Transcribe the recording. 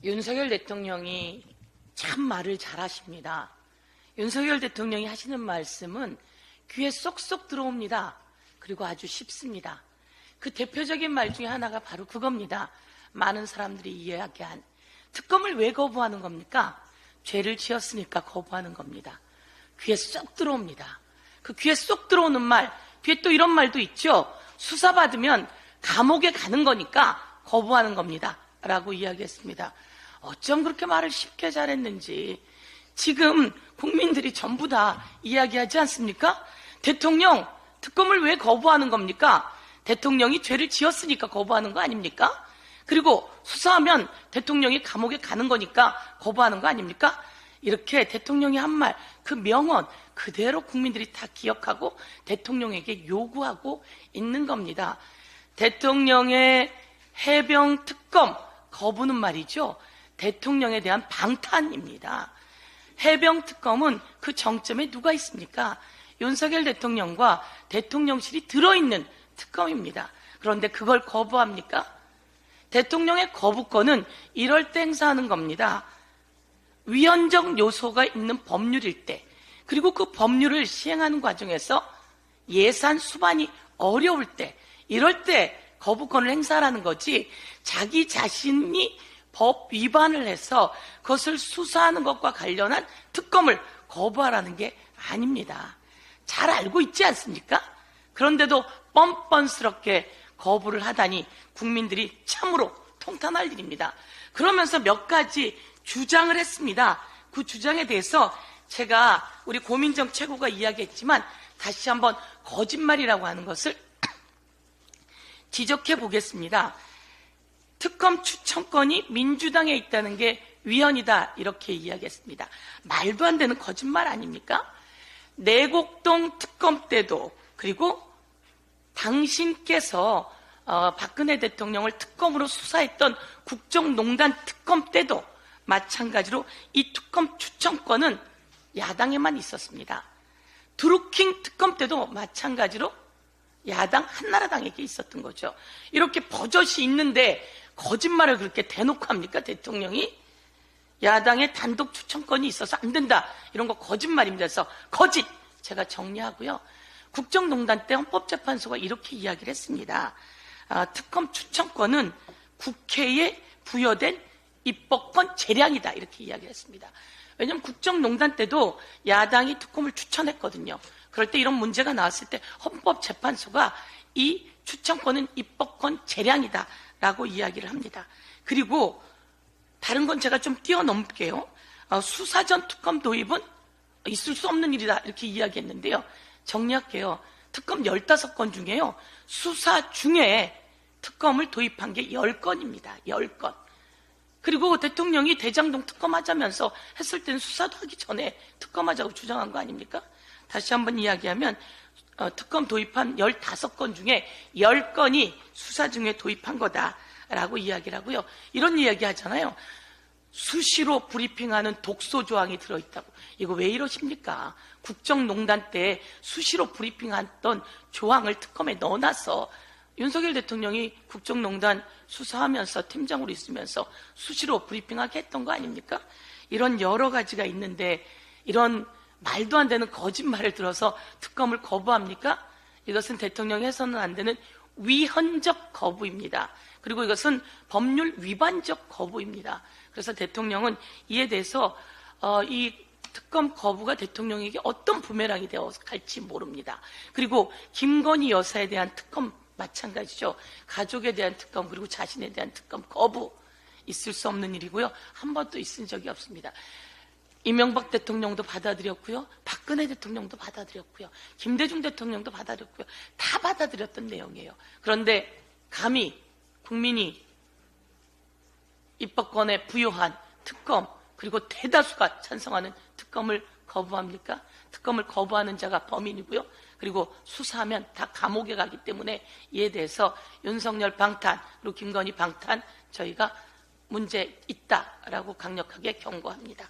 윤석열 대통령이 참 말을 잘하십니다. 윤석열 대통령이 하시는 말씀은 귀에 쏙쏙 들어옵니다. 그리고 아주 쉽습니다. 그 대표적인 말 중에 하나가 바로 그겁니다. 많은 사람들이 이야기한 특검을 왜 거부하는 겁니까? 죄를 지었으니까 거부하는 겁니다. 귀에 쏙 들어옵니다. 그 귀에 쏙 들어오는 말, 뒤에 또 이런 말도 있죠. 수사받으면 감옥에 가는 거니까 거부하는 겁니다. 라고 이야기했습니다. 어쩜 그렇게 말을 쉽게 잘했는지 지금 국민들이 전부 다 이야기하지 않습니까? 대통령, 특검을 왜 거부하는 겁니까? 대통령이 죄를 지었으니까 거부하는 거 아닙니까? 그리고 수사하면 대통령이 감옥에 가는 거니까 거부하는 거 아닙니까? 이렇게 대통령이 한 말, 그 명언 그대로 국민들이 다 기억하고 대통령에게 요구하고 있는 겁니다. 대통령의 해병 특검 거부는 말이죠. 대통령에 대한 방탄입니다. 해병 특검은 그 정점에 누가 있습니까? 윤석열 대통령과 대통령실이 들어있는 특검입니다. 그런데 그걸 거부합니까? 대통령의 거부권은 이럴 때 행사하는 겁니다. 위헌적 요소가 있는 법률일 때, 그리고 그 법률을 시행하는 과정에서 예산 수반이 어려울 때, 이럴 때 거부권을 행사하라는 거지, 자기 자신이 법 위반을 해서 그것을 수사하는 것과 관련한 특검을 거부하라는 게 아닙니다. 잘 알고 있지 않습니까? 그런데도 뻔뻔스럽게 거부를 하다니 국민들이 참으로 통탄할 일입니다. 그러면서 몇 가지 주장을 했습니다. 그 주장에 대해서 제가 우리 고민정 최고가 이야기했지만 다시 한번 거짓말이라고 하는 것을 지적해 보겠습니다. 특검 추천권이 민주당에 있다는 게 위헌이다 이렇게 이야기했습니다. 말도 안 되는 거짓말 아닙니까? 내곡동 특검 때도, 그리고 당신께서 박근혜 대통령을 특검으로 수사했던 국정농단 특검 때도 마찬가지로 이 특검 추천권은 야당에만 있었습니다. 드루킹 특검 때도 마찬가지로 야당 한나라당에게 있었던 거죠. 이렇게 버젓이 있는데 거짓말을 그렇게 대놓고 합니까? 대통령이 야당의 단독 추천권이 있어서 안 된다, 이런 거 거짓말입니다. 그래서 거짓 제가 정리하고요. 국정농단 때 헌법재판소가 이렇게 이야기를 했습니다. 특검 추천권은 국회에 부여된 입법권 재량이다 이렇게 이야기를 했습니다. 왜냐하면 국정농단 때도 야당이 특검을 추천했거든요. 그럴 때 이런 문제가 나왔을 때 헌법재판소가 이 추천권은 입법권 재량이다 라고 이야기를 합니다. 그리고 다른 건 제가 좀 뛰어넘을게요. 수사전 특검 도입은 있을 수 없는 일이다 이렇게 이야기했는데요. 정리할게요. 특검 15건 중에요, 수사 중에 특검을 도입한 게 10건입니다. 10건. 그리고 대통령이 대장동 특검하자면서 했을 때는 수사도 하기 전에 특검하자고 주장한 거 아닙니까? 다시 한번 이야기하면 특검 도입한 15건 중에 10건이 수사 중에 도입한 거다라고 이야기를 하고요. 이런 이야기 하잖아요. 수시로 브리핑하는 독소 조항이 들어있다고. 이거 왜 이러십니까? 국정농단 때 수시로 브리핑했던 조항을 특검에 넣어놨어. 윤석열 대통령이 국정농단 수사하면서 팀장으로 있으면서 수시로 브리핑하게 했던 거 아닙니까? 이런 여러 가지가 있는데 이런 말도 안 되는 거짓말을 들어서 특검을 거부합니까? 이것은 대통령이 해서는 안 되는 위헌적 거부입니다. 그리고 이것은 법률 위반적 거부입니다. 그래서 대통령은 이에 대해서 이 특검 거부가 대통령에게 어떤 부메랑이 되어 갈지 모릅니다. 그리고 김건희 여사에 대한 특검 마찬가지죠. 가족에 대한 특검, 그리고 자신에 대한 특검 거부, 있을 수 없는 일이고요. 한 번도 있은 적이 없습니다. 이명박 대통령도 받아들였고요, 박근혜 대통령도 받아들였고요, 김대중 대통령도 받아들였고요. 다 받아들였던 내용이에요. 그런데 감히 국민이 입법권에 부여한 특검, 그리고 대다수가 찬성하는 특검을 거부합니까? 특검을 거부하는 자가 범인이고요. 그리고 수사하면 다 감옥에 가기 때문에 이에 대해서 윤석열 방탄, 그리고 김건희 방탄 저희가 문제 있다라고 강력하게 경고합니다.